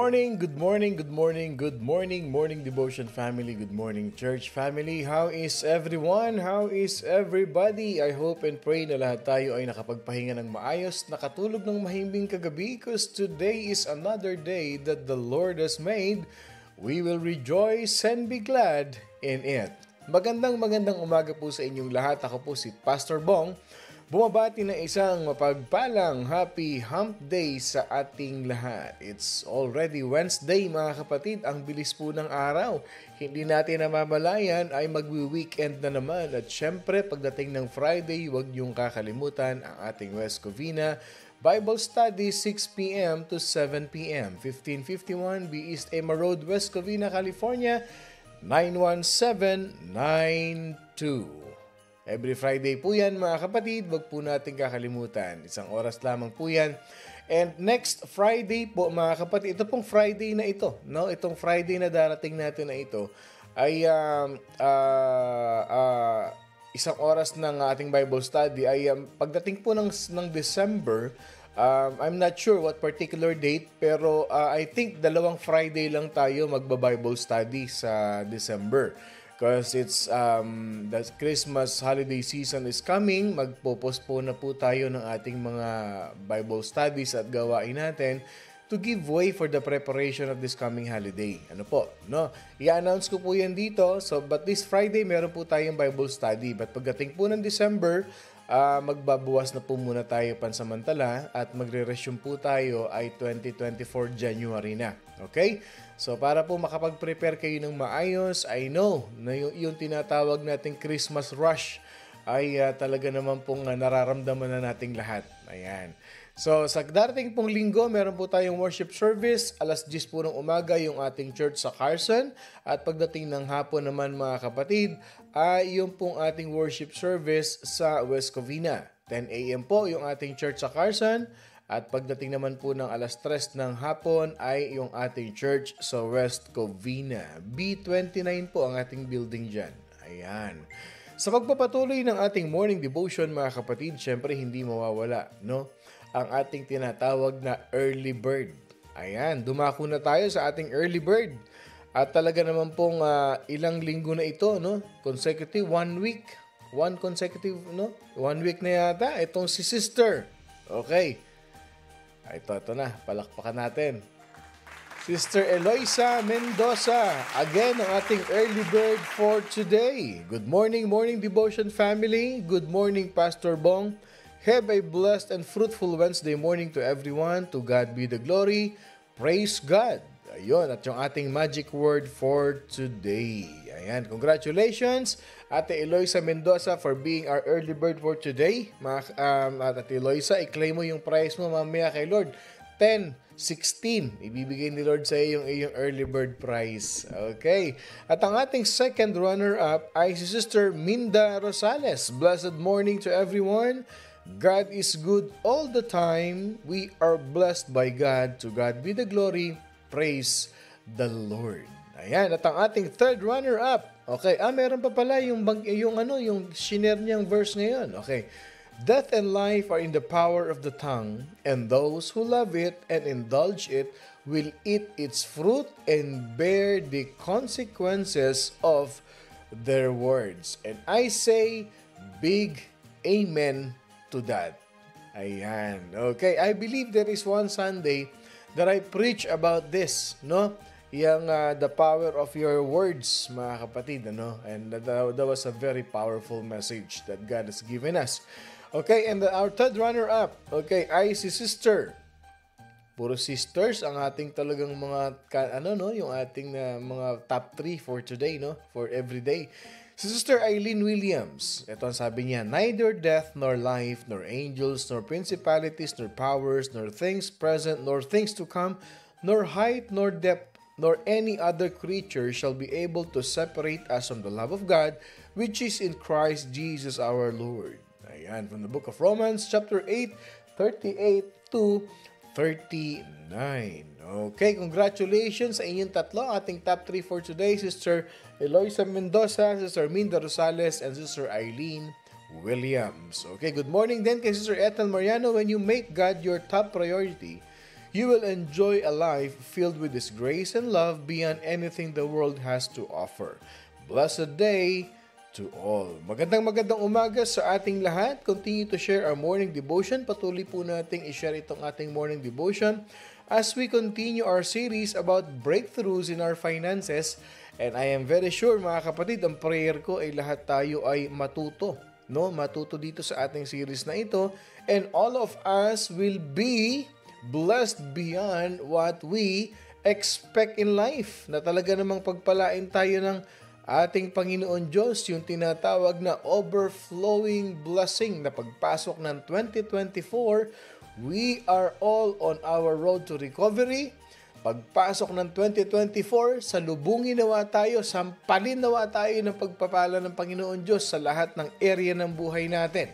good morning, good morning, good morning, morning devotion family, good morning church family. How is everyone? How is everybody? I hope and pray na lahat tayo ay nakapagpahinga ng maayos, nakatulog ng mahimbing kagabi because today is another day that the Lord has made. We will rejoice and be glad in it. Magandang umaga po sa inyong lahat. Ako po si Pastor Bong. Bumabati ng isang mapagpalang happy hump day sa ating lahat. It's already Wednesday mga kapatid. Ang bilis po ng araw. Hindi natin namamalayan ay magwi-weekend na naman. At syempre pagdating ng Friday, huwag niyong kakalimutan ang ating West Covina Bible Study 6 p.m. to 7 p.m. 1551 B East Emma Road, West Covina, California 91792. Every Friday po yan mga kapatid, wag po natin kakalimutan. Isang oras lamang po yan. And next Friday po mga kapatid, ito pong Friday na ito, no? Itong Friday na darating natin na ito ay isang oras ng ating Bible study ay pagdating po ng December. I'm not sure what particular date pero I think 2 Friday lang tayo magba-Bible study sa December. Because it's the Christmas holiday season is coming, magpo-postpone na po tayo ng ating mga Bible studies at gawain natin to give way for the preparation of this coming holiday. Ano po, no? I-announce ko po yan dito. So, but this Friday, meron po tayong Bible study. But pagdating po ng December, magbabawas na po muna tayo pansamantala at magre-resume po tayo ay 2024 January na. Okay? So, para po makapag-prepare kayo ng maayos, I know na yung tinatawag nating Christmas rush ay talaga naman pong nararamdaman na nating lahat. Ayan. So, sa darating pong linggo, meron po tayong worship service. 10:00 po ng umaga yung ating church sa Carson. At pagdating ng hapon naman mga kapatid, ay yung pong ating worship service sa West Covina. 10 a.m. po yung ating church sa Carson. At pagdating naman po ng 3:00 ng hapon ay yung ating church sa West Covina. B29 po ang ating building dyan. Ayan. Sa pagpapatuloy ng ating morning devotion mga kapatid, syempre hindi mawawala, no? Ang ating tinatawag na early bird. Ayan, dumako na tayo sa ating early bird. At talaga naman pong ilang linggo na ito, no? Consecutive, 1 week. 1 consecutive, no? 1 week na yata. Itong si Sister. Okay. Ito na, palakpakan natin. Sister Eloisa Mendoza, again ang ating early bird for today. Good morning, morning devotion family. Good morning, Pastor Bong. Have a blessed and fruitful Wednesday morning to everyone. To God be the glory. Praise God. Ayun, at yung ating magic word for today. Ayan, congratulations, Ate Eloisa Mendoza, for being our early bird for today. Ate Eloisa, i-claim mo yung prize mo mamaya kay Lord. 10-16, ibibigay ni Lord sa iyong early bird prize. Okay. At ang ating second runner-up ay si Sister Minda Rosales. Blessed morning to everyone. God is good all the time. We are blessed by God. To God be the glory. Praise the Lord. Ayan, at ang ating third runner-up. Okay, meron pa pala yung shinare niyang verse ngayon. Okay. Death and life are in the power of the tongue, and those who love it and indulge it will eat its fruit and bear the consequences of their words. And I say, big amen to that. Ayan. Okay, I believe there is one Sunday that I preach about this, no? Yang the power of your words, mga kapatid, ano? And that was a very powerful message that God has given us. Okay, and our third runner-up, okay, ay si Sister. Puro sisters ang ating talagang mga, yung ating mga top 3 for today, no? For every day. Si Sister Eileen Williams, ito ang sabi niya, neither death nor life, nor angels, nor principalities, nor powers, nor things present, nor things to come, nor height, nor depth, nor any other creature shall be able to separate us from the love of God, which is in Christ Jesus our Lord. Ayan, from the book of Romans, chapter 8, 38 to 39. Okay, congratulations sa inyong tatlo. Ating top 3 for today, Sister Eloisa Mendoza, Sister Minda Rosales, and Sister Eileen Williams. Okay, good morning din kay Sister Ethel Mariano. When you make God your top priority, you will enjoy a life filled with His grace and love beyond anything the world has to offer. Blessed day to all. Magandang umaga sa ating lahat. Continue to share our morning devotion. Patuloy po nating i-share itong ating morning devotion as we continue our series about breakthroughs in our finances. And I am very sure, mga kapatid, ang prayer ko ay lahat tayo ay matuto. Matuto dito sa ating series na ito. And all of us will be blessed beyond what we expect in life. Na talaga namang pagpalain tayo ng ating Panginoon Diyos, yung tinatawag na overflowing blessing na pagpasok ng 2024, we are all on our road to recovery. Pagpasok ng 2024, salubungin nawa tayo, sampalin nawa tayo ng pagpapala ng Panginoon Diyos sa lahat ng area ng buhay natin.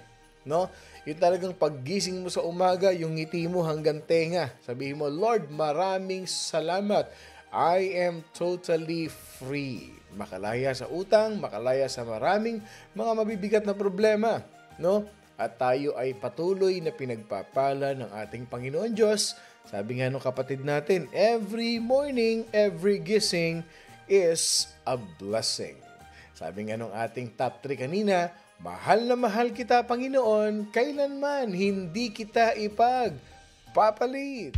Yung talagang paggising mo sa umaga, yung ngiti mo hanggang tenga. Sabihin mo, Lord, maraming salamat. I am totally free. Makalaya sa utang, makalaya sa maraming mga mabibigat na problema. At tayo ay patuloy na pinagpapala ng ating Panginoon Diyos. Sabi nga nung kapatid natin, every morning, every gising is a blessing. Sabi nga nung ating top 3 kanina, mahal na mahal kita, Panginoon, kailanman hindi kita ipagpapalit.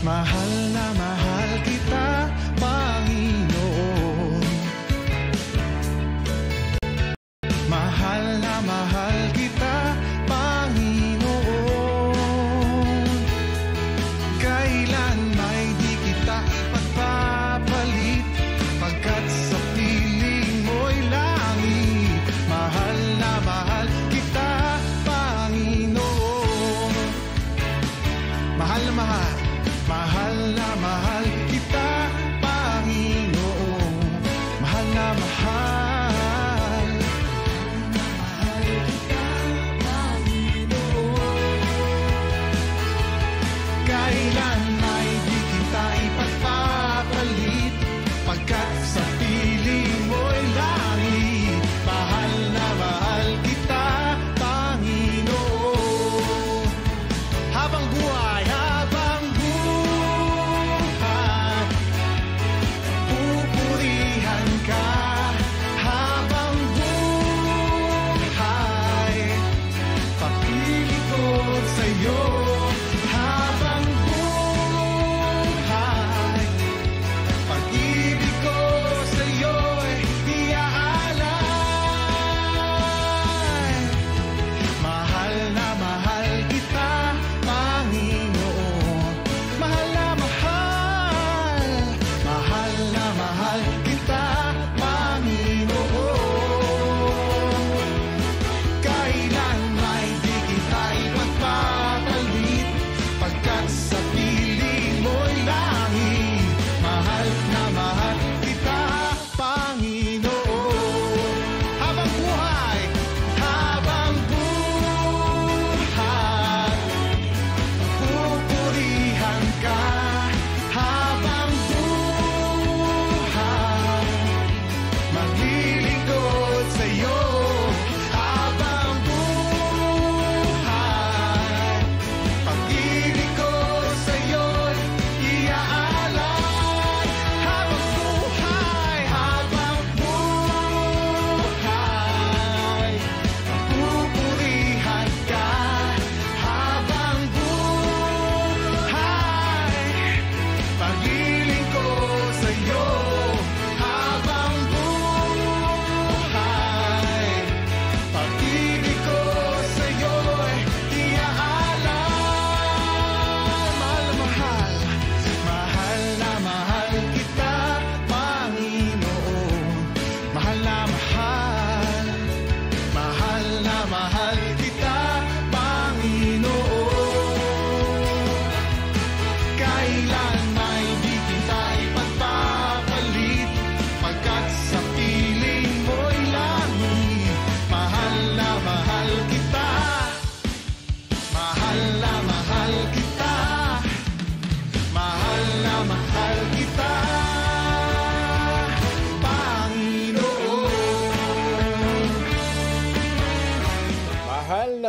Mahal na mahal kita, Panginoon. Mahal na mahal kita, Panginoon.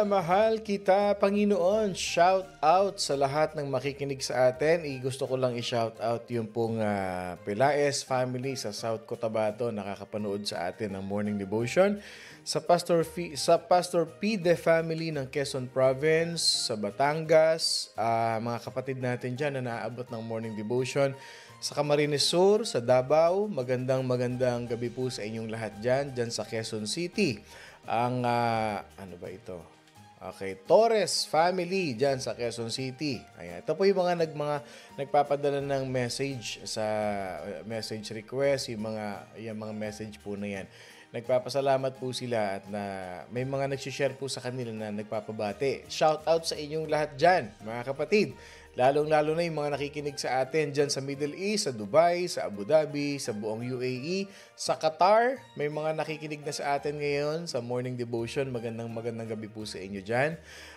mahal kita, Panginoon. Shout out sa lahat ng makikinig sa atin. Gusto ko lang i-shout out yung pong Pelaez family sa South Cotabato nakakapanood sa atin ng Morning Devotion. Sa Pastor P. De family ng Quezon Province, sa Batangas, mga kapatid natin dyan na naaabot ng Morning Devotion. Sa Camarines Sur, sa Davao, magandang gabi po sa inyong lahat dyan sa Quezon City. Ang, ano ba ito? Okay, Torres family dyan sa Quezon City. Ayan. Ito po yung mga nagpapadala ng message sa message request, yung mga message po na yan. Nagpapasalamat po sila at may mga nagsishare po sa kanila na nagpapabati. Shout out sa inyong lahat dyan, mga kapatid. Lalong-lalo na yung mga nakikinig sa atin dyan sa Middle East, sa Dubai, sa Abu Dhabi, sa buong UAE, sa Qatar. May mga nakikinig na sa atin ngayon sa Morning Devotion. Magandang gabi po sa inyo dyan.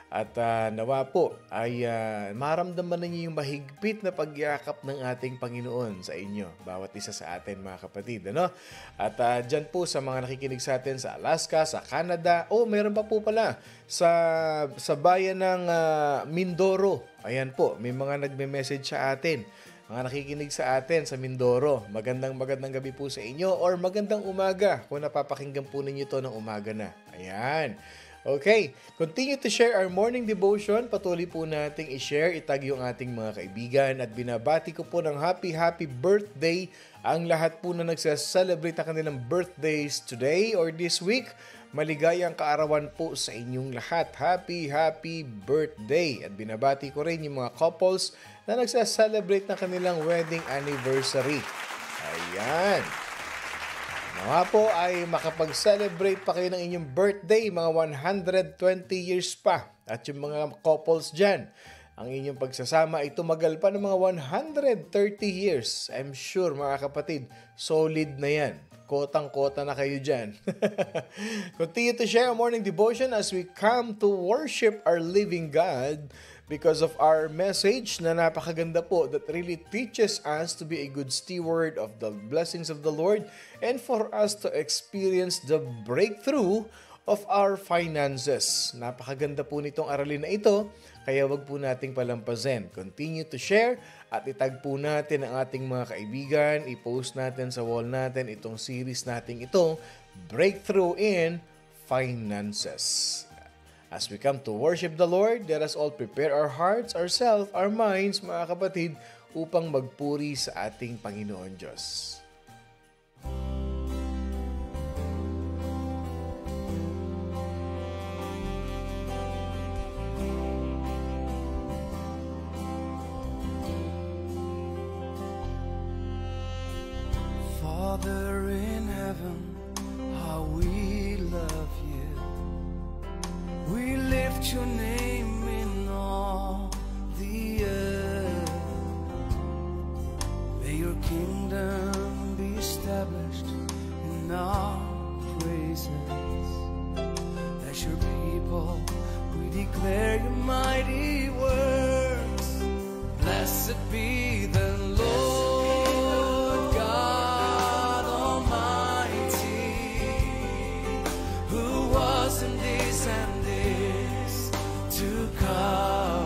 At nawa po ay maramdaman ninyo yung mahigpit na pagyakap ng ating Panginoon sa inyo. Bawat isa sa atin, mga kapatid. Ano? At dyan po sa mga nakikinig sa atin sa Alaska, sa Canada. Meron pa po pala sa bayan ng Mindoro. Ayan po, may mga nagme-message sa atin. Mga nakikinig sa atin sa Mindoro. Magandang gabi po sa inyo or magandang umaga kung napapakinggan po ninyo to ng umaga na. Ayan. Okay, continue to share our morning devotion. Patuloy po nating i-share, itag yung ating mga kaibigan at binabati ko po ng happy birthday ang lahat po na nagse-celebrate ang kanilang birthdays today or this week. Maligayang kaarawan po sa inyong lahat. Happy birthday! At binabati ko rin yung mga couples na nagse-celebrate ng kanilang wedding anniversary. Ayan! Mga po ay makapag-celebrate pa kayo ng inyong birthday, mga 120 years pa. At yung mga couples dyan, ang inyong pagsasama ay tumagal pa ng mga 130 years. I'm sure, mga kapatid, solid na yan. Kotang-kota na kayo dyan. Continue to share our morning devotion as we come to worship our living God because of our message na napakaganda po that really teaches us to be a good steward of the blessings of the Lord and for us to experience the breakthrough of our finances. Napakaganda po nitong aralin na ito, kaya wag po nating palampasin. Continue to share at itag po natin ang ating mga kaibigan, i-post natin sa wall natin itong series nating ito, Breakthrough in Finances. As we come to worship the Lord, let us all prepare our hearts, ourselves, our minds, mga kapatid, upang magpuri sa ating Panginoon Diyos. Father in heaven, how we love you. We lift your name in all the earth. May your kingdom be established in our praises. As your people, we declare your mighty works. Blessed be the Lord God Almighty, who was and is and is to come.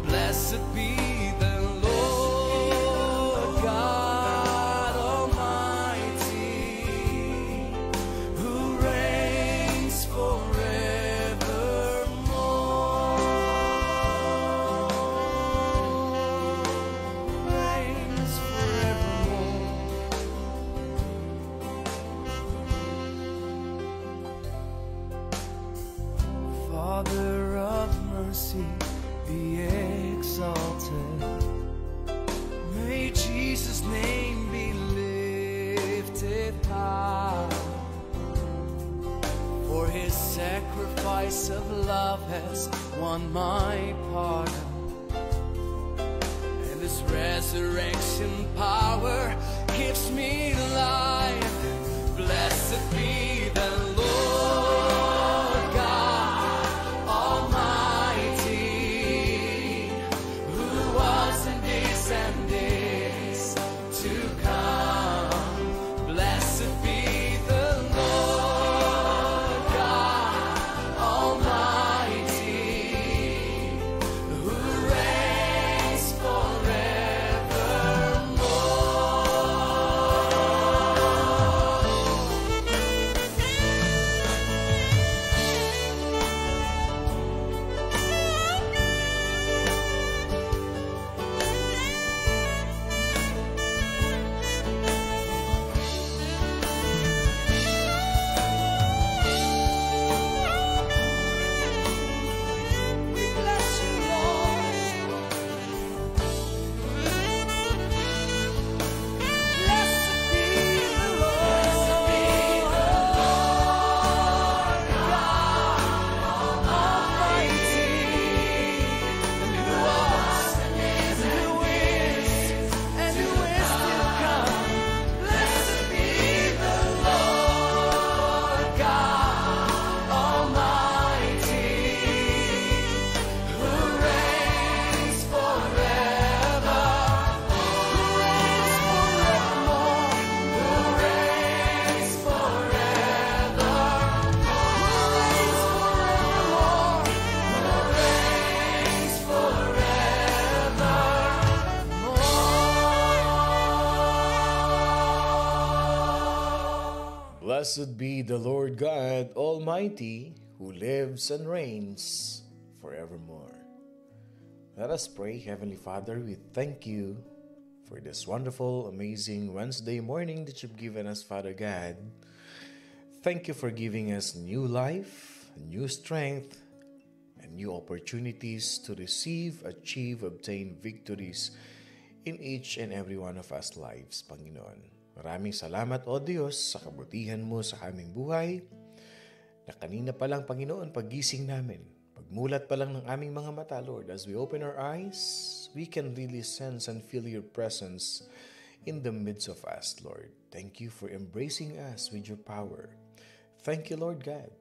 Blessed be the Lord God Almighty, who reigns forevermore. Reigns forevermore. Father of mercy, be exalted. May Jesus' name be lifted high. For his sacrifice of love has won my pardon, and his resurrection power gives me life. Blessed be the Lord God Almighty, who was and is to come. Blessed be the Lord God Almighty, Blessed be the Lord God Almighty, who lives and reigns forevermore. Let us pray. Heavenly Father, we thank you for this wonderful, amazing Wednesday morning that you've given us, Father God. Thank you for giving us new life, new strength, and new opportunities to receive, achieve, obtain victories in each and every one of us lives, Panginoon. Maraming salamat, O Diyos, sa kabutihan mo sa aming buhay, na kanina pa lang, Panginoon, paggising namin, pagmulat pa lang ng aming mga mata, Lord, as we open our eyes, we can really sense and feel your presence in the midst of us, Lord. Thank you for embracing us with your power. Thank you, Lord God,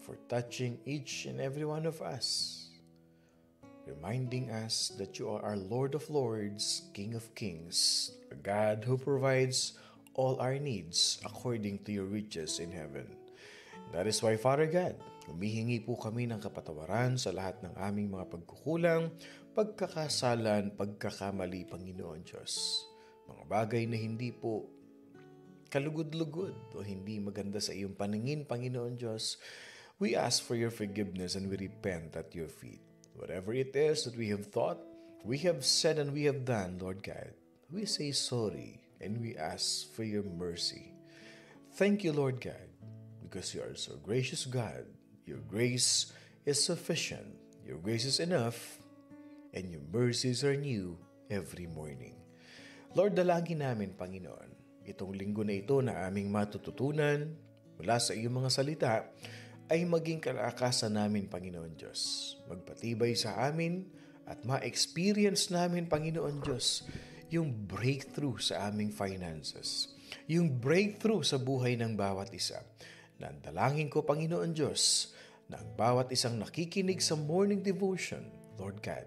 for touching each and every one of us, reminding us that you are our Lord of Lords, King of Kings, a God who provides all our needs according to your riches in heaven. That is why, Father God, humihingi po kami ng kapatawaran sa lahat ng aming mga pagkukulang, pagkakasalan, pagkakamali, Panginoon Diyos. Mga bagay na hindi po kalugod-lugod o hindi maganda sa iyong paningin, Panginoon Diyos, we ask for your forgiveness and we repent at your feet. Whatever it is that we have thought, we have said, and we have done, Lord God, we say sorry and we ask for your mercy. Thank you, Lord God, because you are so gracious God. Your grace is sufficient. Your grace is enough, and your mercies are new every morning. Lord, dalangin namin, Panginoon, itong linggo na ito na aming matututunan mula sa iyong mga salita, ay maging kalakasan namin, Panginoon Diyos. Magpatibay sa amin at ma-experience namin, Panginoon Diyos, yung breakthrough sa aming finances. Yung breakthrough sa buhay ng bawat isa. Nandalangin ko, Panginoon Diyos, na ang bawat isang nakikinig sa morning devotion, Lord God,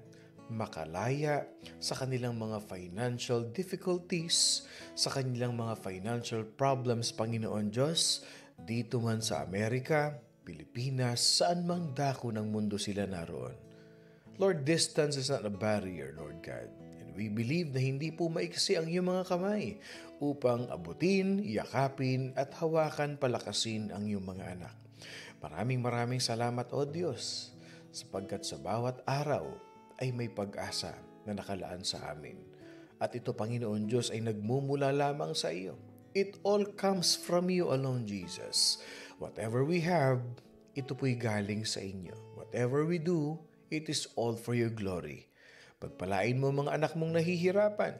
makalaya sa kanilang mga financial difficulties, sa kanilang mga financial problems, Panginoon Diyos, dito man sa Amerika, Pilipinas, saan mang dako ng mundo sila naroon. Lord, distance is not a barrier, Lord God. And we believe na hindi po maiksi ang iyong mga kamay upang abutin, yakapin, at hawakan, palakasin ang iyong mga anak. Maraming salamat, O Diyos, sapagkat sa bawat araw ay may pag-asa na nakalaan sa amin. At ito, Panginoon Diyos, ay nagmumula lamang sa iyo. It all comes from you alone, Jesus. Whatever we have, ito po'y galing sa inyo. Whatever we do, it is all for your glory. Pagpalain mo mga anak mong nahihirapan,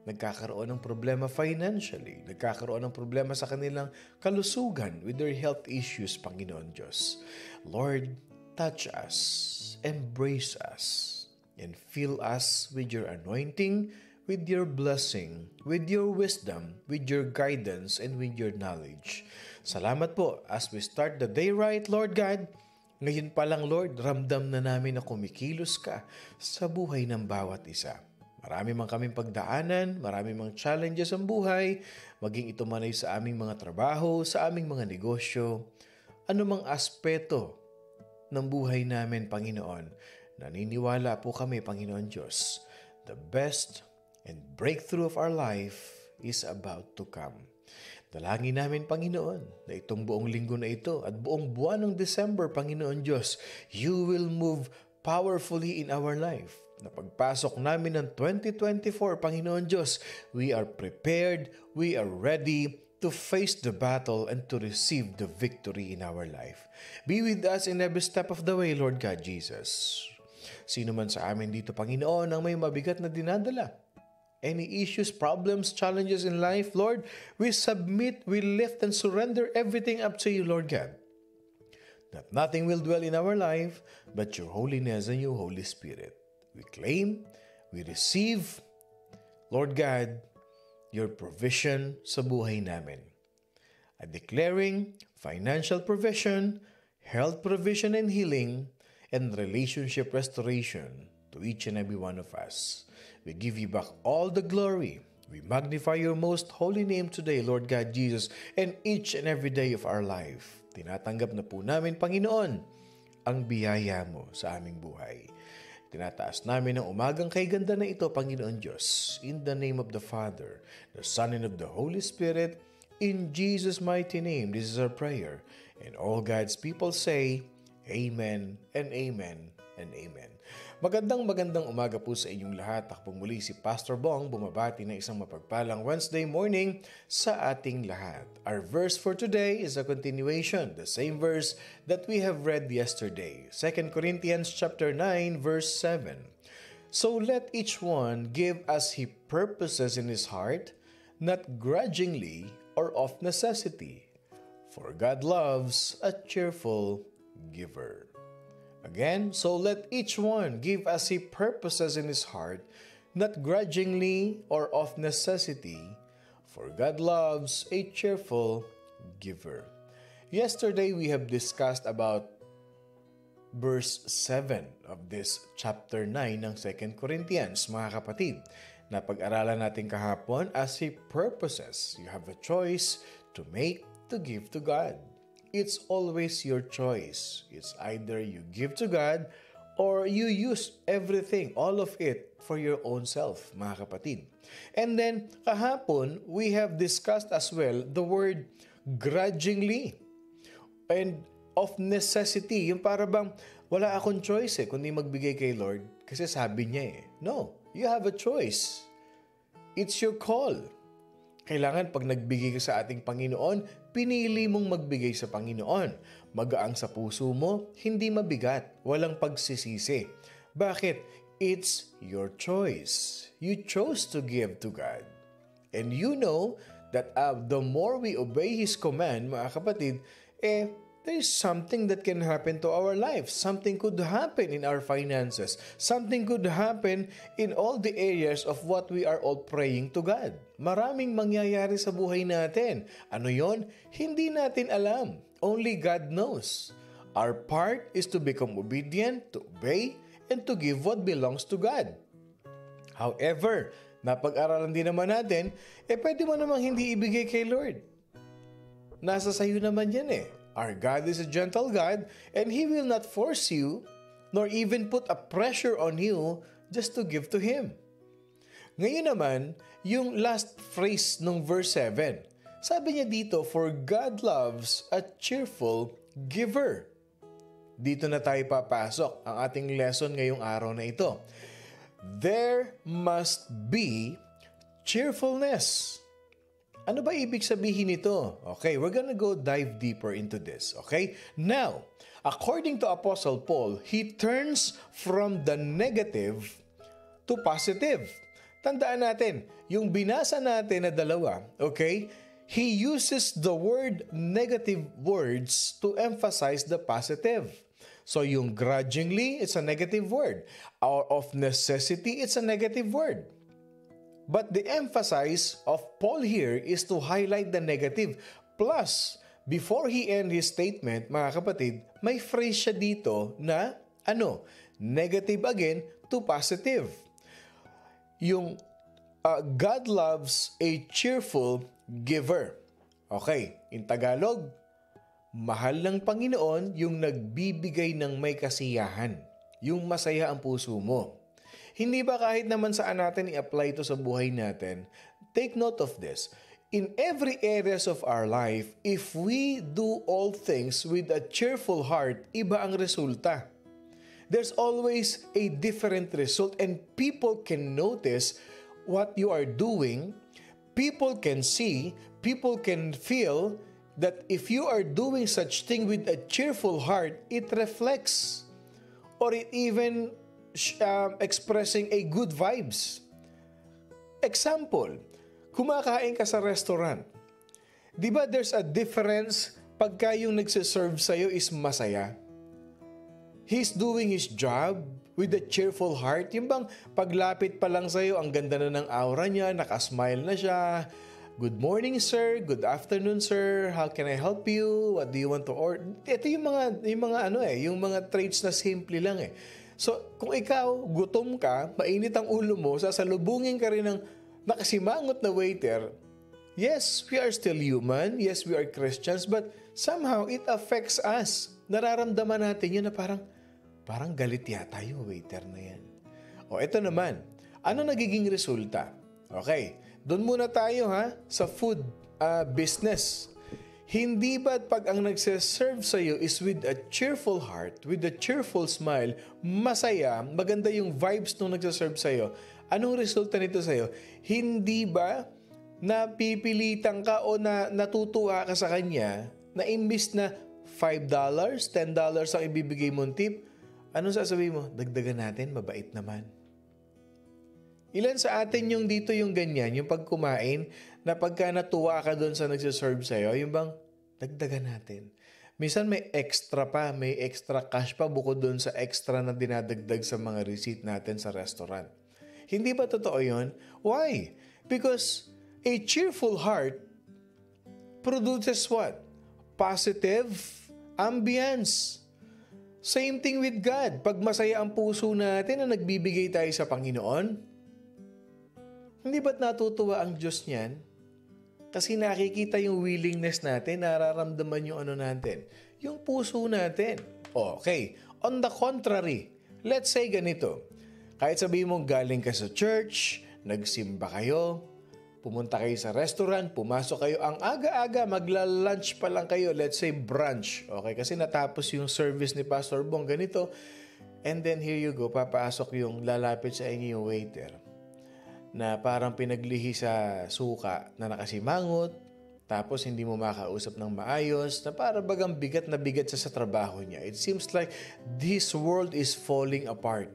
nagkakaroon ng problema financially, nagkakaroon ng problema sa kanilang kalusugan with their health issues, Panginoon Diyos. Lord, touch us, embrace us, and fill us with your anointing, with your blessing, with your wisdom, with your guidance, and with your knowledge. Salamat po as we start the day right, Lord God. Ngayon pa lang, Lord, ramdam na namin na kumikilos ka sa buhay ng bawat isa. Marami man kaming pagdaanan, marami mang challenges ang buhay, maging ito man ay sa aming mga trabaho, sa aming mga negosyo, anumang aspeto ng buhay namin, Panginoon. Naniniwala po kami, Panginoon Diyos, the best and breakthrough of our life is about to come. Dalangin namin, Panginoon, na itong buong linggo na ito at buong buwan ng December, Panginoon Diyos, you will move powerfully in our life. Na pagpasok namin ng 2024, Panginoon Diyos, we are prepared, we are ready to face the battle and to receive the victory in our life. Be with us in every step of the way, Lord God Jesus. Sino man sa amin dito, Panginoon, ang may mabigat na dinadala, any issues, problems, challenges in life, Lord, we submit, we lift and surrender everything up to you, Lord God. That nothing will dwell in our life but your holiness and your Holy Spirit. We claim, we receive, Lord God, your provision sa buhay namin. At declaring financial provision, health provision and healing, and relationship restoration to each and every one of us. We give you back all the glory. We magnify your most holy name today, Lord God Jesus, and each and every day of our life. Tinatanggap na po namin, Panginoon, ang biyaya mo sa aming buhay. Tinataas namin ang umagang kay ganda na ito, Panginoon Diyos, in the name of the Father, the Son, and of the Holy Spirit. In Jesus' mighty name, this is our prayer. And all God's people say, Amen and Amen and Amen. Magandang umaga po sa inyong lahat. Ako muli si Pastor Bong, bumabati na isang mapagpalang Wednesday morning sa ating lahat. Our verse for today is a continuation, the same verse that we have read yesterday. 2 Corinthians chapter 9, verse 7. So let each one give as he purposes in his heart, not grudgingly or of necessity, for God loves a cheerful giver. Again, so let each one give as he purposes in his heart, not grudgingly or of necessity, for God loves a cheerful giver. Yesterday, we have discussed about verse 7 of this chapter 9 ng 2 Corinthians, mga kapatid. Napag-aralan natin kahapon, as he purposes, you have a choice to make, to give to God. It's always your choice. It's either you give to God or you use everything, all of it, for your own self, mga kapatid. And then, kahapon, we have discussed as well the word grudgingly and of necessity. Yung para bang wala akong choice kundi magbigay kay Lord kasi sabi niya No, you have a choice. It's your call. Kailangan pag nagbigay ka sa ating Panginoon, pinili mong magbigay sa Panginoon. Magaang sa puso mo, hindi mabigat, walang pagsisisi. Bakit? It's your choice. You chose to give to God. And you know that the more we obey His command, mga kapatid, there is something that can happen to our lives. Something could happen in our finances. Something could happen in all the areas of what we are all praying to God. Maraming mangyayari sa buhay natin. Ano yon? Hindi natin alam. Only God knows. Our part is to become obedient, to obey, and to give what belongs to God. However, napag-aralan din naman natin, pwede mo namang hindi ibigay kay Lord. Nasa sayo naman yan Our God is a gentle God, and He will not force you, nor even put a pressure on you just to give to Him. Ngayon naman, yung last phrase ng verse 7, sabi niya dito, for God loves a cheerful giver. Dito na tayo papasok ang ating lesson ngayong araw na ito. There must be cheerfulness. Ano ba ibig sabihin nito? Okay, we're gonna go dive deeper into this. Okay? Now, according to Apostle Paul, he turns from the negative to positive. Tandaan natin, yung binasa natin na dalawa, okay? He uses the word negative words to emphasize the positive. So yung grudgingly, it's a negative word. Or of necessity, it's a negative word. But the emphasis of Paul here is to highlight the negative. Plus, before he end his statement, mga kapatid, may phrase siya dito na, negative again to positive. Yung God loves a cheerful giver. Okay, in Tagalog, mahal ng Panginoon yung nagbibigay ng may kasiyahan. Yung masaya ang puso mo. Hindi ba kahit naman saan natin i-apply ito sa buhay natin? Take note of this. In every areas of our life, if we do all things with a cheerful heart, iba ang resulta. There's always a different result and people can notice what you are doing. People can see, people can feel that if you are doing such thing with a cheerful heart, it reflects or it even expressing a good vibes. Example, kumakain ka sa restaurant. Di ba there's a difference pagka yung nagsiserve sa'yo is masaya? He's doing his job with a cheerful heart. Yung bang paglapit pa lang sa'yo, ang ganda na ng aura niya, nakasmile na siya. Good morning, sir. Good afternoon, sir. How can I help you? What do you want to order? Ito yung mga traits na simple lang So, kung ikaw, gutom ka, mainit ang ulo mo, sasalubungin ka rin ng nakasimangot na waiter, yes, we are still human, yes, we are Christians, but somehow it affects us. Nararamdaman natin yun na parang galit yata yung waiter na yan. O, ito naman, ano nagiging resulta? Okay, doon muna tayo sa food. business. Hindi ba't pag ang nagse-serve sa'yo is with a cheerful heart, with a cheerful smile, masaya, maganda yung vibes nung nagse-serve sa'yo, anong resulta nito sa'yo? Hindi ba napipilitan ka o natutuwa ka sa kanya na imbis na $5, $10 ang ibibigay mong tip, anong sasabihin mo? Dagdagan natin, mabait naman. Ilan sa atin yung dito yung ganyan, yung pagkumain, na pagka natuwa ka doon sa nagsiserve sa'yo, yung bang, dagdagan natin. Minsan may extra pa, may extra cash pa bukod doon sa extra na dinadagdag sa mga receipt natin sa restaurant. Hindi ba totoo yun? Why? Because a cheerful heart produces what? Positive ambience. Same thing with God. Pag masaya ang puso natin na nagbibigay tayo sa Panginoon, hindi ba't natutuwa ang Diyos niyan? Kasi nakikita yung willingness natin, nararamdaman yung ano natin, yung puso natin. Okay, on the contrary, let's say ganito, kahit sabihin mong galing ka sa church, nagsimba kayo, pumunta kayo sa restaurant, pumasok kayo, ang aga-aga, magla-lunch pa lang kayo, let's say brunch. Okay, kasi natapos yung service ni Pastor Bong, ganito, and then here you go, papasok yung lalapit sa inyo yung waiter na parang pinaglihi sa suka na nakasimangot, tapos hindi mo makausap ng maayos, na parang bagang bigat na bigat sa trabaho niya. It seems like this world is falling apart.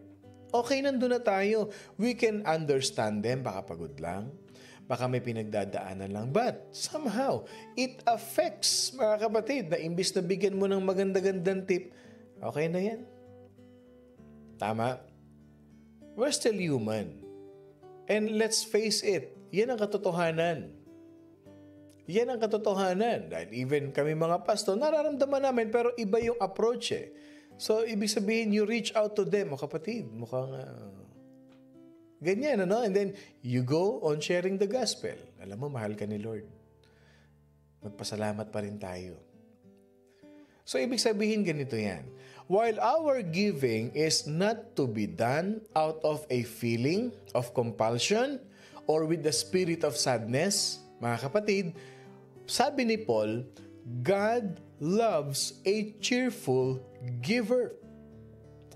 Okay, nandun na tayo. We can understand them, baka pagod lang, baka may pinagdadaanan lang, but somehow, it affects, mga kapatid, na imbis na bigyan mo ng maganda-gandang tip, okay na yan. Tama? We're still human. And let's face it, yan ang katotohanan. Yan ang katotohanan. Dahil even kami mga pastor, nararamdaman namin, pero iba yung approach eh. So, ibig sabihin, you reach out to them. O kapatid, mukhang ganyan, ano? And then, you go on sharing the gospel. Alam mo, mahal ka ni Lord. Magpasalamat pa rin tayo. So, ibig sabihin, ganito yan. While our giving is not to be done out of a feeling of compulsion or with the spirit of sadness, mga kapatid, sabi ni Paul, God loves a cheerful giver.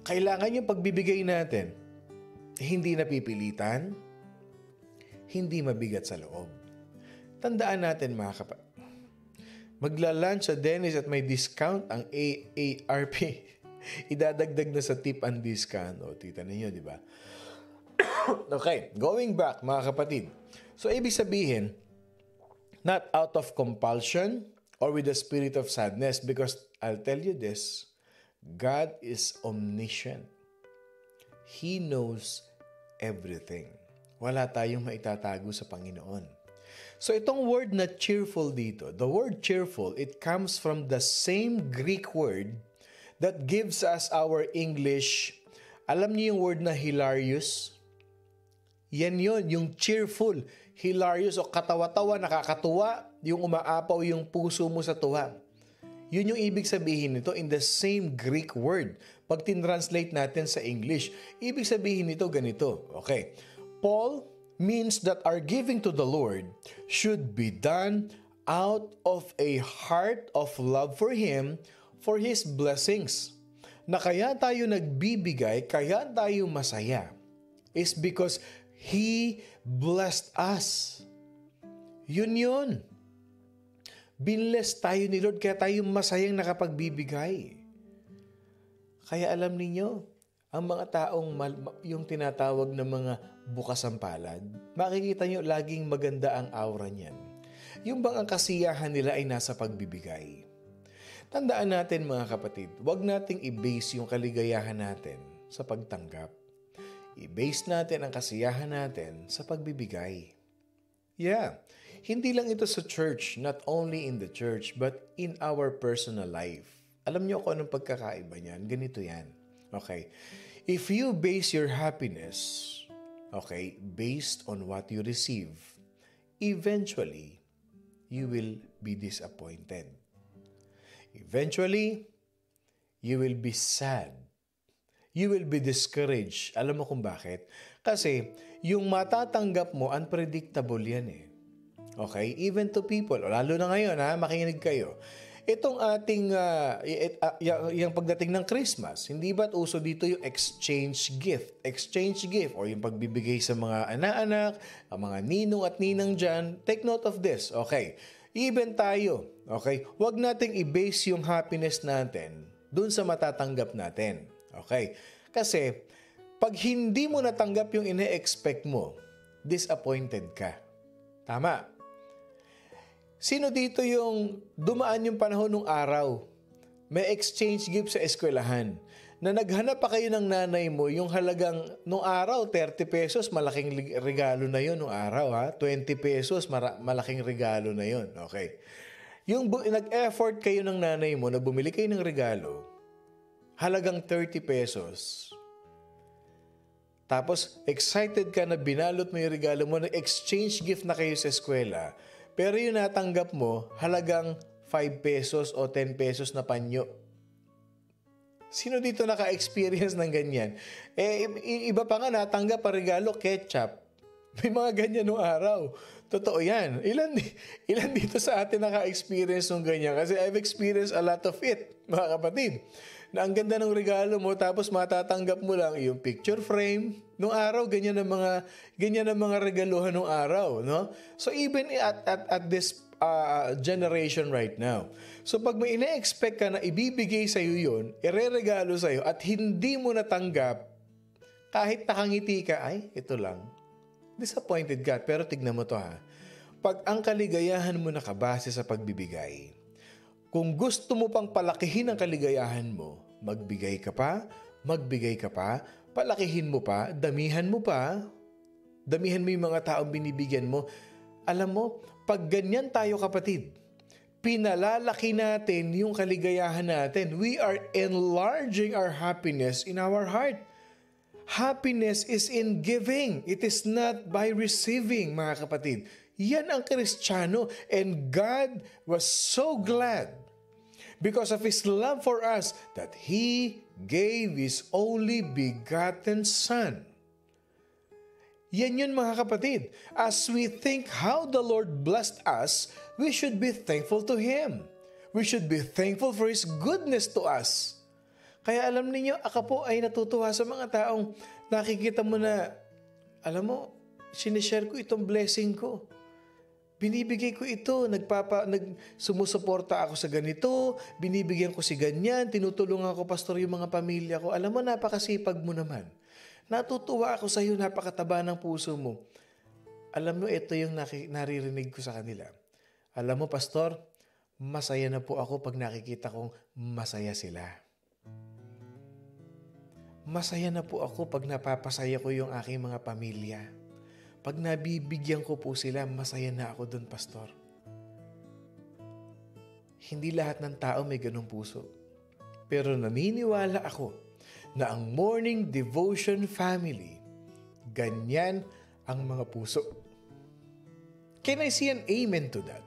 Kailangan yung pagbibigay natin, hindi napipilitan, hindi mabigat sa loob. Tandaan natin mga kapatid, magla-lunch sa Dennis at may discount ang AARP. Idadagdag na sa tip and discount. O, tita ninyo, di ba? Okay, going back, mga kapatid. So, ibig sabihin, not out of compulsion or with the spirit of sadness, because I'll tell you this, God is omniscient. He knows everything. Wala tayong maitatago sa Panginoon. So, itong word na cheerful dito, the word cheerful, it comes from the same Greek word that gives us our English. Alam niyo yung word na hilarious? Yan yun, yung cheerful, hilarious o katawa-tawa, nakakatuwa, yung umaapaw yung puso mo sa tuwa. Yun yung ibig sabihin nito in the same Greek word. Pag tinranslate natin sa English, ibig sabihin nito ganito. Okay. Paul means that our giving to the Lord should be done out of a heart of love for Him, for His blessings. Na kaya tayo nagbibigay, kaya tayo masaya, is because He blessed us. Yun. Binless tayo ni Lord, kaya tayo masayang nakapagbibigay. Kaya alam ninyo, ang mga taong yung tinatawag na mga bukas ang palad, makikita nyo laging maganda ang aura niyan. Yung bang ang kasiyahan nila ay nasa pagbibigay. Tandaan natin mga kapatid, huwag nating i-base yung kaligayahan natin sa pagtanggap. I-base natin ang kasiyahan natin sa pagbibigay. Yeah, hindi lang ito sa church, not only in the church, but in our personal life. Alam niyo kung anong pagkakaiba niyan? Ganito yan. Okay, if you base your happiness, okay, based on what you receive, eventually, you will be disappointed. Eventually, you will be sad. You will be discouraged. Alam mo kung bakit? Kasi yung matatanggap mo, unpredictable yan eh. Okay? Even to people. Lalo na ngayon, makinig kayo. Itong ating, yung pagdating ng Christmas, hindi ba't uso dito yung exchange gift? Exchange gift o yung pagbibigay sa mga anak-anak, ang mga ninong at ninang dyan. Take note of this, okay? Even tayo, okay? Huwag nating i-base yung happiness natin dun sa matatanggap natin, okay? Kasi, pag hindi mo natanggap yung ine-expect mo, disappointed ka. Tama. Sino dito yung dumaan yung panahon ng araw? May exchange gift sa eskwelahan. Na naghanap pa kayo ng nanay mo, yung halagang nung araw, 30 pesos, malaking regalo na yun nung araw. 20 pesos, malaking regalo na yun. Okay. Yung nag-effort kayo ng nanay mo na bumili kayo ng regalo, halagang 30 pesos. Tapos, excited ka na binalot mo yung regalo mo, nag-exchange gift na kayo sa eskwela. Pero yung natanggap mo, halagang 5 pesos o 10 pesos na panyo. Sino dito naka-experience ng ganyan? Iba pa nga natanggap pa regalo, ketchup. May mga ganyan noong araw. Totoo yan. Ilan dito sa atin naka-experience ng ganyan? Kasi I've experienced a lot of it, mga kapatid. Na ang ganda ng regalo mo, tapos matatanggap mo lang yung picture frame. Noong araw, ganyan ang mga regaluhan noong araw, no? So even at this generation right now. So pag may ina-expect ka na ibibigay sa iyo 'yon, ireregalo sa iyo at hindi mo natanggap, kahit nakangiti ka, ay ito lang. Disappointed ka, pero tignan mo to Pag ang kaligayahan mo nakabase sa pagbibigay, kung gusto mo pang palakihin ang kaligayahan mo, magbigay ka pa, palakihin mo pa, damihan mo yung mga taong binibigyan mo. Alam mo, pag ganyan tayo kapatid, pinalalaki natin yung kaligayahan natin. We are enlarging our happiness in our heart. Happiness is in giving. It is not by receiving, mga kapatid. Yan ang Kristiyano, and God was so glad because of His love for us that He gave His only begotten Son. Yan yun, mga kapatid. As we think how the Lord blessed us, we should be thankful to Him. We should be thankful for His goodness to us. Kaya alam niyo, ako po ay natutuwa sa mga taong nakikita mo na, alam mo, sinishare ko itong blessing ko. Binibigay ko ito, sumusuporta ako sa ganito, binibigyan ko si ganyan, tinutulungan ko, pastor, yung mga pamilya ko. Alam mo, napakasipag mo naman. Natutuwa ako sa iyo, napakataba ng puso mo. Alam mo, ito yung naririnig ko sa kanila. Alam mo, pastor, masaya na po ako pag nakikita kong masaya sila. Masaya na po ako pag napapasaya ko yung aking mga pamilya. Pag nabibigyan ko po sila, masaya na ako doon, pastor. Hindi lahat ng tao may ganung puso. Pero naniniwala ako na ang Morning Devotion Family, ganyan ang mga puso. Can I see an amen to that?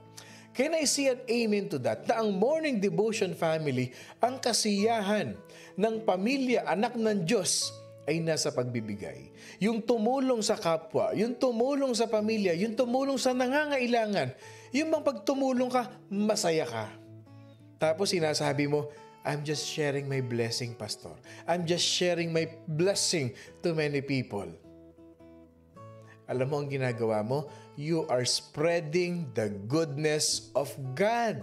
Can I see an amen to that? Na ang Morning Devotion Family, ang kasiyahan ng pamilya, anak ng Diyos, ay nasa pagbibigay. Yung tumulong sa kapwa, yung tumulong sa pamilya, yung tumulong sa nangangailangan, yung bang pagtumulong ka, masaya ka. Tapos sinasabi mo, I'm just sharing my blessing, pastor. I'm just sharing my blessing to many people. Alam mo ang ginagawa mo? You are spreading the goodness of God.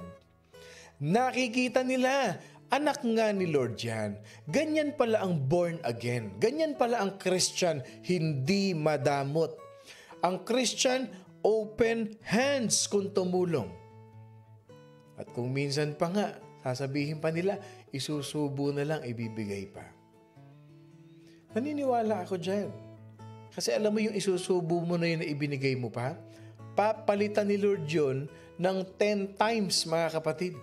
Nakikita nila, anak nga ni Lord yan. Ganyan pala ang born again. Ganyan pala ang Christian, hindi madamot. Ang Christian, open hands kung tumulong. At kung minsan pa nga, sasabihin pa nila, isusubo na lang, ibibigay pa. Naniniwala ako dyan. Kasi alam mo yung isusubo mo na yun na ibinigay mo pa, papalitan ni Lord yun ng 10 times, mga kapatid.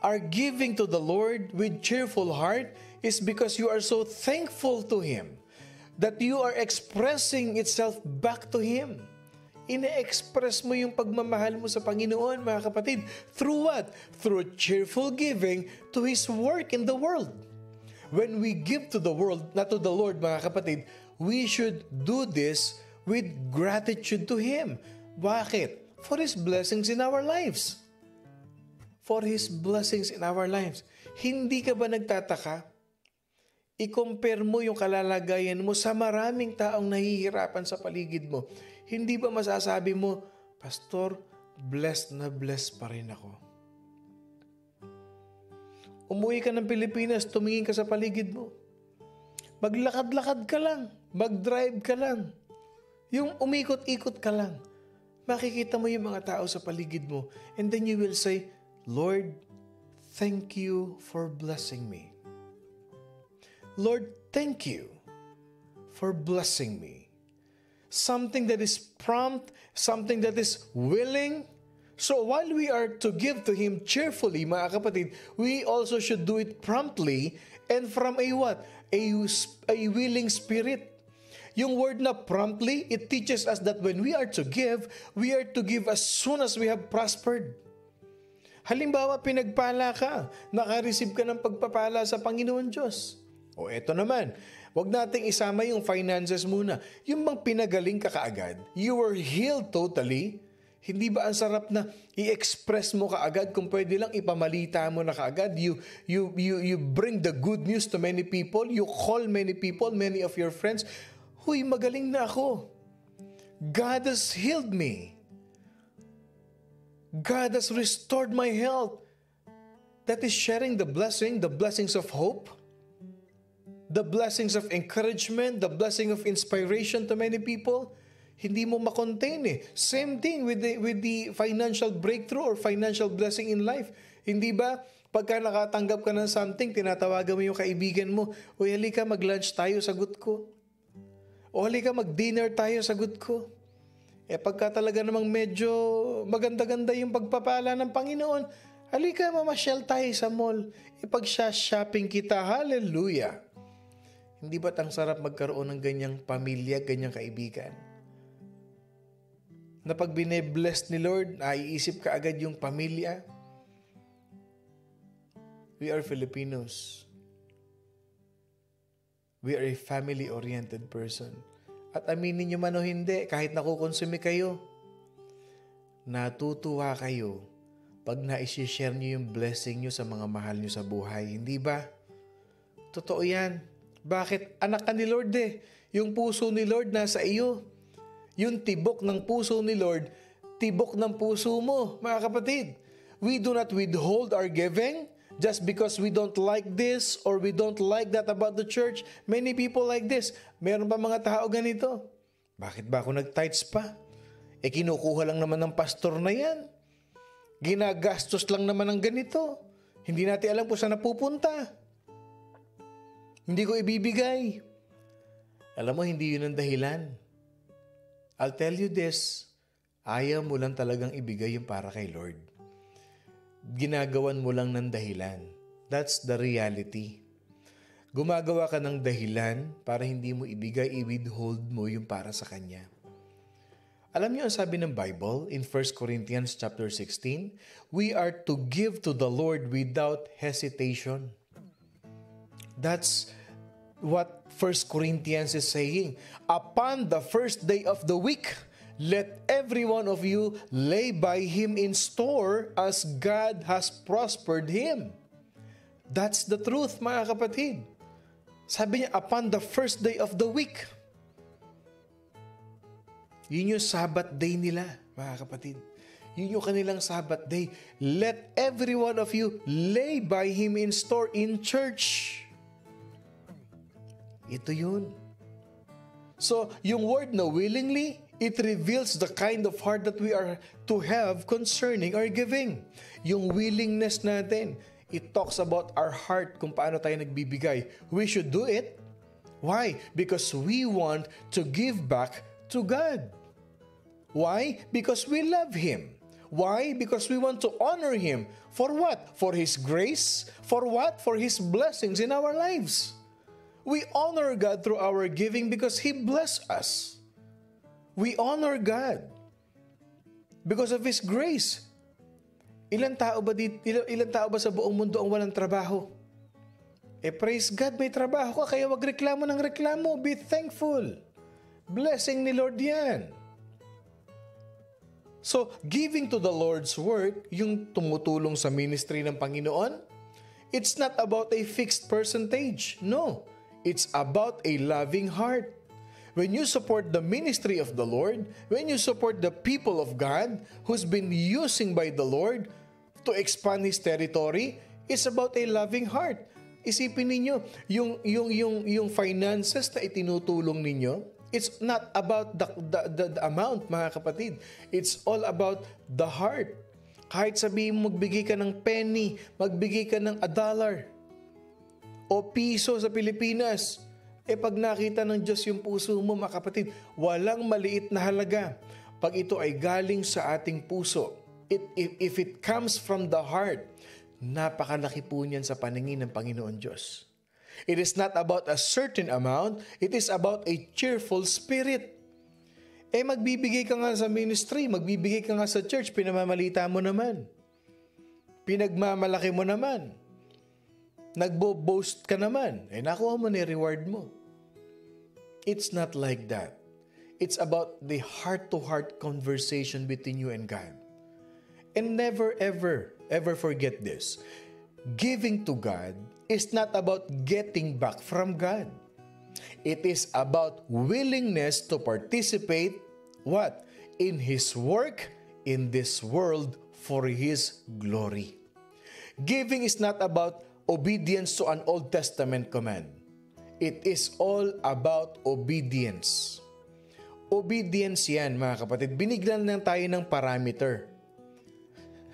Our giving to the Lord with cheerful heart is because you are so thankful to Him that you are expressing itself back to Him. Ine-express mo yung pagmamahal mo sa Panginoon, mga kapatid. Through what? Through cheerful giving to His work in the world. When we give to the world, not to the Lord, mga kapatid, we should do this with gratitude to Him. Bakit? For His blessings in our lives. For His blessings in our lives. Hindi ka ba nagtataka? I-compare mo yung kalalagayan mo sa maraming taong nahihirapan sa paligid mo. Hindi ba masasabi mo, Pastor, blessed na blessed pa rin ako. Umuwi ka ng Pilipinas, tumingin ka sa paligid mo. Maglakad-lakad ka lang, mag-drive ka lang. Yung umikot-ikot ka lang. Makikita mo yung mga tao sa paligid mo. And then you will say, Lord, thank you for blessing me. Lord, thank you for blessing me. Something that is prompt, something that is willing. So while we are to give to Him cheerfully, mga kapatid, we also should do it promptly and from a what? A willing spirit. Yung word na promptly, it teaches us that when we are to give as soon as we have prospered. Halimbawa, pinagpala ka, nakareceive ka ng pagpapala sa Panginoon Diyos. O eto naman, wag nating isama yung finances muna. Yung bang pinagaling ka kaagad, you were healed totally. Hindi ba ang sarap na i-express mo kaagad kung pwede lang ipamalita mo na kaagad? You bring the good news to many people. You call many people, many of your friends. Huy, magaling na ako. God has healed me. God has restored my health. That is sharing the blessings of hope, the blessings of encouragement, the blessing of inspiration to many people. Hindi mo makontain eh. Same thing with the financial breakthrough or financial blessing in life. Hindi ba? Pagka nakatanggap ka ng something, tinatawagan mo yung kaibigan mo, uy, halika mag-lunch tayo, sagot ko. O halika mag-dinner tayo, sagot ko. Pagka talaga namang medyo maganda-ganda yung pagpapala ng Panginoon, halika mamasyal tayo sa mall. Ipag-shopping kita, hallelujah. Hindi ba't ang sarap magkaroon ng ganyang pamilya, ganyang kaibigan? Na pag bine-bless ni Lord, naiisip ka agad yung pamilya. We are Filipinos. We are a family-oriented person. At aminin nyo man o hindi, kahit nakukonsumi kayo, natutuwa kayo pag na-share nyo yung blessing nyo sa mga mahal nyo sa buhay. Hindi ba? Totoo yan. Bakit? Anak ka ni Lord eh. Yung puso ni Lord nasa iyo. Yung tibok ng puso ni Lord, tibok ng puso mo, mga kapatid. We do not withhold our giving just because we don't like this or we don't like that about the church. Many people like this. Meron pa mga tao ganito. Bakit ba ako nag-tithes pa? Kinukuha lang naman ng pastor na yan. Ginagastos lang naman ng ganito. Hindi natin alam kung saan napupunta. Hindi ko ibibigay. Alam mo, hindi yun ang dahilan. I'll tell you this, ayaw mo lang talagang ibigay yung para kay Lord. Ginagawan mo lang ng dahilan. That's the reality. Gumagawa ka ng dahilan para hindi mo ibigay, i-withhold mo yung para sa Kanya. Alam niyo ang sabi ng Bible in 1 Corinthians chapter 16, we are to give to the Lord without hesitation. That's what 1 Corinthians is saying. Upon the first day of the week, let every one of you lay by him in store as God has prospered him. That's the truth, mga kapatid. Sabi niya, upon the first day of the week. Yun yung Sabbath day nila, mga kapatid. Yun yung kanilang Sabbath day. Let every one of you lay by him in store in church. Ito yun. So, yung word na willingly, it reveals the kind of heart that we are to have concerning our giving. Yung willingness natin, it talks about our heart kung paano tayo nagbibigay. We should do it. Why? Because we want to give back to God. Why? Because we love Him. Why? Because we want to honor Him. For what? For His grace. For what? For His blessings in our lives. We honor God through our giving because He blessed us. We honor God because of His grace. Ilan tao ba sa buong mundo ang walang trabaho? Praise God, may trabaho ka, kaya wag reklamo ng reklamo. Be thankful. Blessing ni Lord yan. So, giving to the Lord's work, yung tumutulong sa ministry ng Panginoon, it's not about a fixed percentage. No, it's about a loving heart. When you support the ministry of the Lord, when you support the people of God who's been using by the Lord to expand His territory, it's about a loving heart. Isipin ninyo, yung finances na itinutulong ninyo, it's not about the amount, mga kapatid. It's all about the heart. Kahit sabihin mo magbigay ka ng penny, magbigay ka ng $1 o piso sa Pilipinas, pag nakita ng Diyos yung puso mo, mga kapatid, walang maliit na halaga. Pag ito ay galing sa ating puso, if it comes from the heart, napakalaki po niyan sa paningin ng Panginoon Diyos. It is not about a certain amount, it is about a cheerful spirit. Magbibigay ka nga sa ministry, magbibigay ka nga sa church, pinamamalita mo naman. Pinagmamalaki mo naman. Nagbo-boast ka naman. Nakuha mo na reward mo. It's not like that. It's about the heart-to-heart conversation between you and God. And never, ever, ever forget this. Giving to God is not about getting back from God. It is about willingness to participate, what? In His work in this world for His glory. Giving is not about obedience to an Old Testament command. It is all about obedience. Obedience yan, mga kapatid. Binigyan lang tayo ng parameter.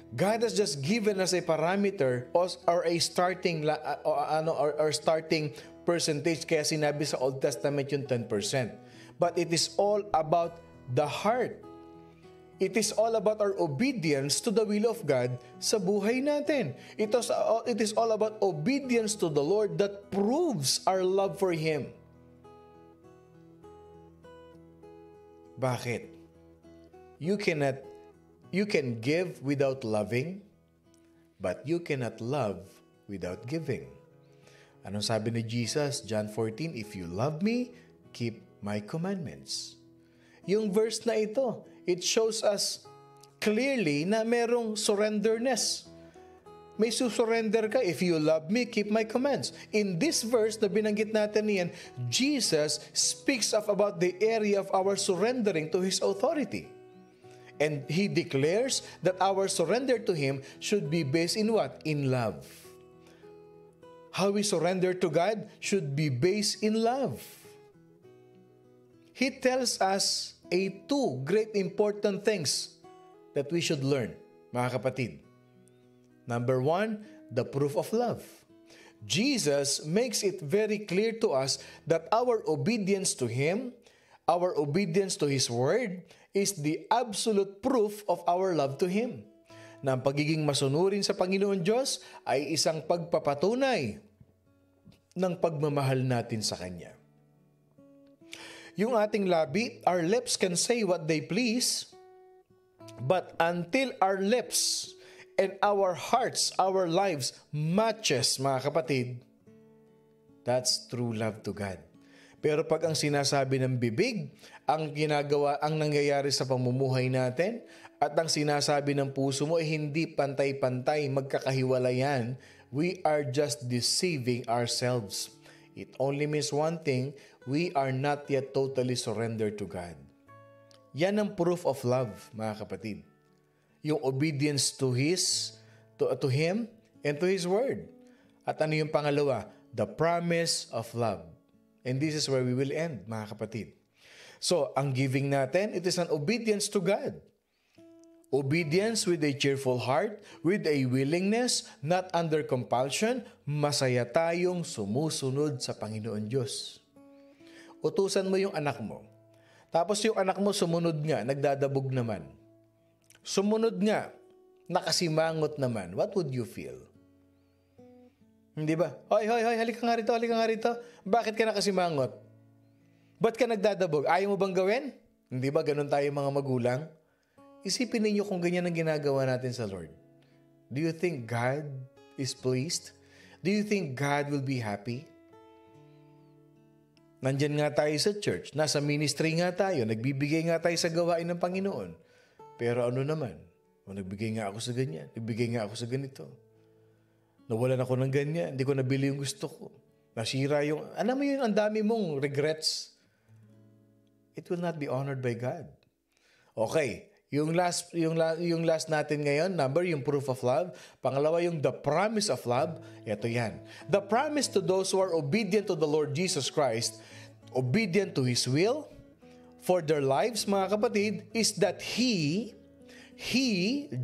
God has just given us a parameter or a starting percentage, kaya sinabi sa Old Testament yung 10%. But it is all about the heart. It is all about our obedience to the will of God sa buhay natin. It is all about obedience to the Lord that proves our love for Him. Bakit? You can give without loving, but you cannot love without giving. Anong sabi ni Jesus? John 14, if you love me, keep my commandments. Yung verse na ito, it shows us clearly na merong surrenderness. May susurrender ka. If you love me, keep my commands. In this verse na binanggit natin niyan, Jesus speaks about the area of our surrendering to His authority. And He declares that our surrender to Him should be based in what? In love. How we surrender to God should be based in love. He tells us two great important things that we should learn, mga kapatid. Number 1, the proof of love. Jesus makes it very clear to us that our obedience to Him, our obedience to His Word, is the absolute proof of our love to Him. Na ang pagiging masunurin sa Panginoon Diyos ay isang pagpapatunay ng pagmamahal natin sa Kanya. Yung ating labi, our lips can say what they please, but until our lips and our hearts, our lives matches, mga kapatid, that's true love to God. Pero pag ang sinasabi ng bibig, ang nangyayari sa pamumuhay natin, at ang sinasabi ng puso mo ay hindi pantay-pantay, magkakahiwalayan, we are just deceiving ourselves. It only means one thing, we are not yet totally surrendered to God. Yan ang proof of love, mga kapatid. Yung obedience to Him and to His Word. At ano yung pangalawa? The promise of love. And this is where we will end, mga kapatid. So, ang giving natin, it is an obedience to God. Obedience with a cheerful heart, with a willingness, not under compulsion, masaya tayong sumusunod sa Panginoon Diyos. Utusan mo yung anak mo. Tapos yung anak mo sumunod nga, nagdadabog naman. Sumunod nga, nakasimangot naman. What would you feel? Hindi ba? Hoy, halika nga rito. Bakit ka nakasimangot? Ba't ka nagdadabog? Ayaw mo bang gawin? Hindi ba ganun tayo mga magulang? Isipin ninyo kung ganyan ang ginagawa natin sa Lord. Do you think God is pleased? Do you think God will be happy? Nandyan nga tayo sa church, nasa ministry nga tayo, nagbibigay nga tayo sa gawain ng Panginoon. Pero ano naman, nagbigay nga ako sa ganyan, nagbigay nga ako sa ganito. Nawalan ako ng ganyan, hindi ko nabili yung gusto ko. Nasira yung, alam mo yun, ang dami mong regrets. It will not be honored by God. Okay, yung last natin ngayon, number, yung proof of love. Pangalawa, yung the promise of love. Ito yan. The promise to those who are obedient to the Lord Jesus Christ, obedient to His will, for their lives, mga kapatid, is that He,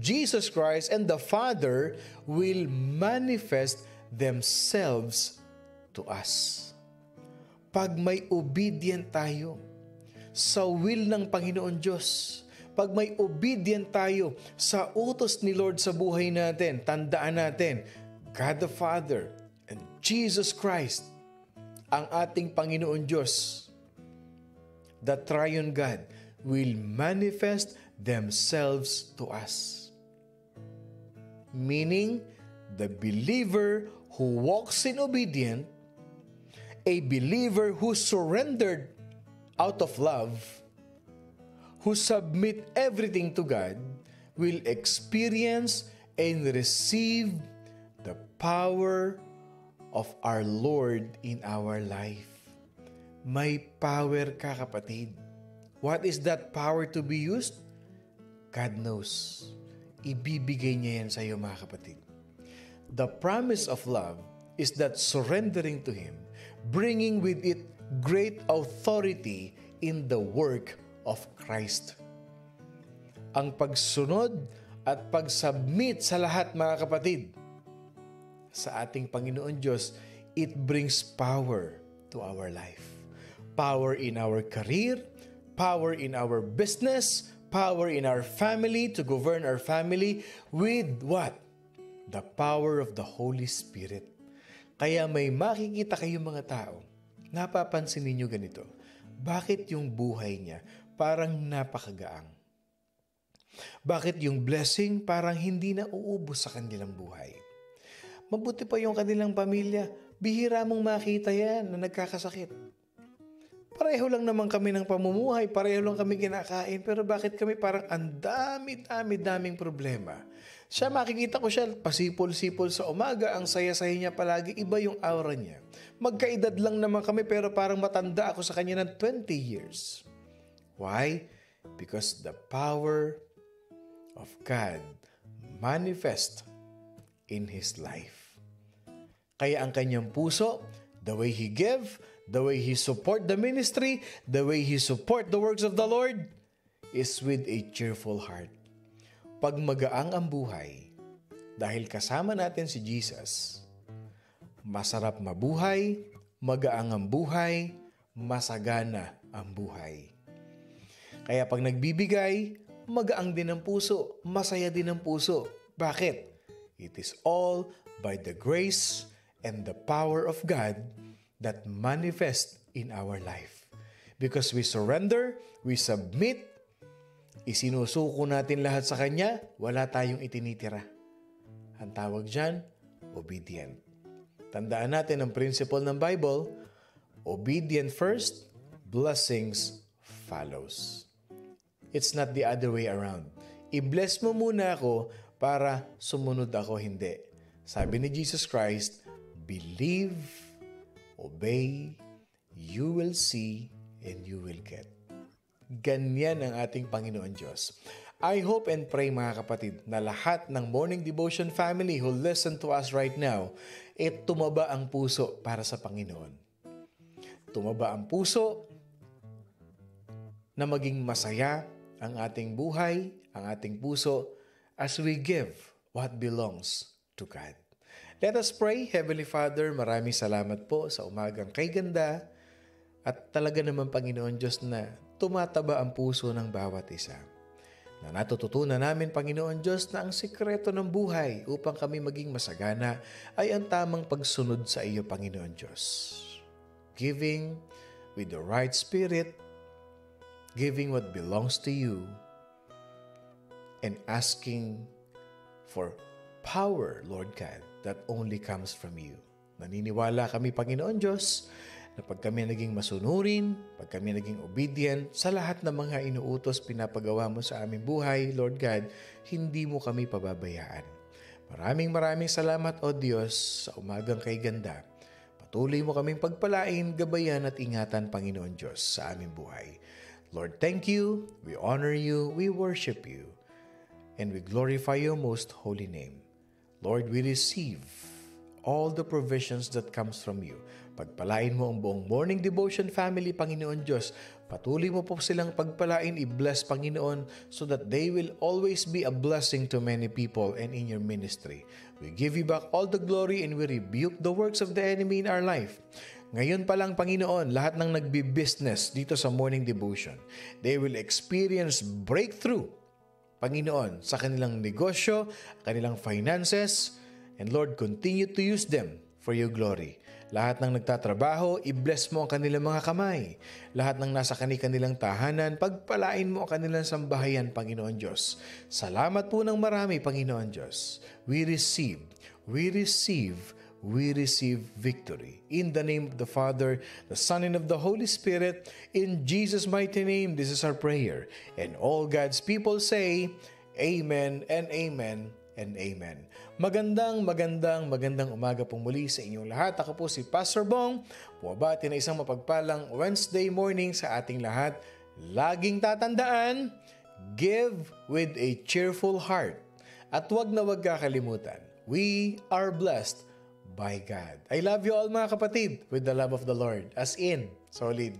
Jesus Christ, and the Father will manifest themselves to us. Pag may obedient tayo sa will ng Panginoon Diyos, pag may obedient tayo sa utos ni Lord sa buhay natin, tandaan natin, God the Father and Jesus Christ, ang ating Panginoon Diyos, the Triune God, will manifest themselves to us. Meaning, the believer who walks in obedience, a believer who surrendered out of love, who submit everything to God, will experience and receive the power of our Lord in our life. May power ka, kapatid. What is that power to be used? God knows. Ibibigay niya yan sa iyo, mga kapatid. The promise of love is that surrendering to Him, bringing with it great authority in the work of Christ. Ang pagsunod at pagsubmit sa lahat, mga kapatid, sa ating Panginoon Diyos, it brings power to our life. Power in our career, power in our business, power in our family, to govern our family with what? The power of the Holy Spirit. Kaya may makikita kayong mga tao, napapansin ninyo ganito, bakit yung buhay niya parang napakagaang? Bakit yung blessing parang hindi na uubos sa kanilang buhay? Mabuti pa yung kanilang pamilya, bihira mong makita yan na nagkakasakit. Pareho lang naman kami ng pamumuhay, pareho lang kami kinakain, pero bakit kami parang ang daming problema? Siya, makikita ko siya, pasipol-sipol sa umaga, ang saya-saya niya palagi, iba yung aura niya. Magkaedad lang naman kami, pero parang matanda ako sa kanya ng 20 years. Why? Because the power of God manifest in His life. Kaya ang kanyang puso, the way He give, the way He support the ministry, the way He support the works of the Lord, is with a cheerful heart. Pag magaang ang buhay, dahil kasama natin si Jesus, masarap mabuhay, magaang ang buhay, masagana ang buhay. Kaya pag nagbibigay, magaang din ang puso, masaya din ang puso. Bakit? It is all by the grace and the power of God that manifest in our life. Because we surrender, we submit, isinusuko natin lahat sa Kanya, wala tayong itinitira. Ang tawag dyan, obedient. Tandaan natin ang principle ng Bible, obedient first, blessings follows. It's not the other way around. I-bless mo muna ako para sumunod ako, hindi. Sabi ni Jesus Christ, believe, obey, you will see, and you will get. Ganyan ang ating Panginoon Diyos. I hope and pray, mga kapatid, na lahat ng Morning Devotion family who listen to us right now, tumaba ang puso para sa Panginoon. Tumaba ang puso na maging masaya ang ating buhay, ang ating puso, as we give what belongs to God. Let us pray. Heavenly Father, maraming salamat po sa umagang kay ganda at talaga naman, Panginoon Diyos, na tumataba ang puso ng bawat isa. Na natututunan namin, Panginoon Diyos, na ang sikreto ng buhay upang kami maging masagana ay ang tamang pagsunod sa iyo, Panginoon Diyos. Giving with the right spirit, giving what belongs to you, and asking for power, Lord God, that only comes from you. Naniniwala kami, Panginoon Diyos, na pag kami naging masunurin, pag kami naging obedient, sa lahat ng mga inuutos pinapagawa mo sa aming buhay, Lord God, hindi mo kami pababayaan. Maraming salamat, O Diyos, sa umagang kay ganda. Patuloy mo kaming pagpalain, gabayan at ingatan, Panginoon Diyos, sa aming buhay. Lord, thank you, we honor you, we worship you, and we glorify your most holy name. Lord, we receive all the provisions that comes from you. Pagpalain mo ang buong Morning Devotion family, Panginoon Diyos. Patuloy mo po silang pagpalain, i-bless, Panginoon, so that they will always be a blessing to many people and in your ministry. We give you back all the glory and we rebuke the works of the enemy in our life. Ngayon pa lang, Panginoon, lahat ng nagbi-business dito sa Morning Devotion, they will experience breakthrough, Panginoon, sa kanilang negosyo, kanilang finances, and Lord, continue to use them for your glory. Lahat ng nagtatrabaho, i-bless mo ang kanilang mga kamay. Lahat ng nasa kanilang tahanan, pagpalain mo ang kanilang sambahayan, Panginoon Diyos. Salamat po ng marami, Panginoon Diyos. We receive victory. In the name of the Father, the Son, and of the Holy Spirit, in Jesus' mighty name, this is our prayer. And all God's people say, Amen and Amen and Amen. Magandang umaga pong muli sa inyong lahat. Ako po si Pastor Bong, bumabati na isang mapagpalang Wednesday morning sa ating lahat. Laging tatandaan, give with a cheerful heart. At wag kakalimutan, we are blessed by God. I love you all, mga kapatid, with the love of the Lord, as in, solid.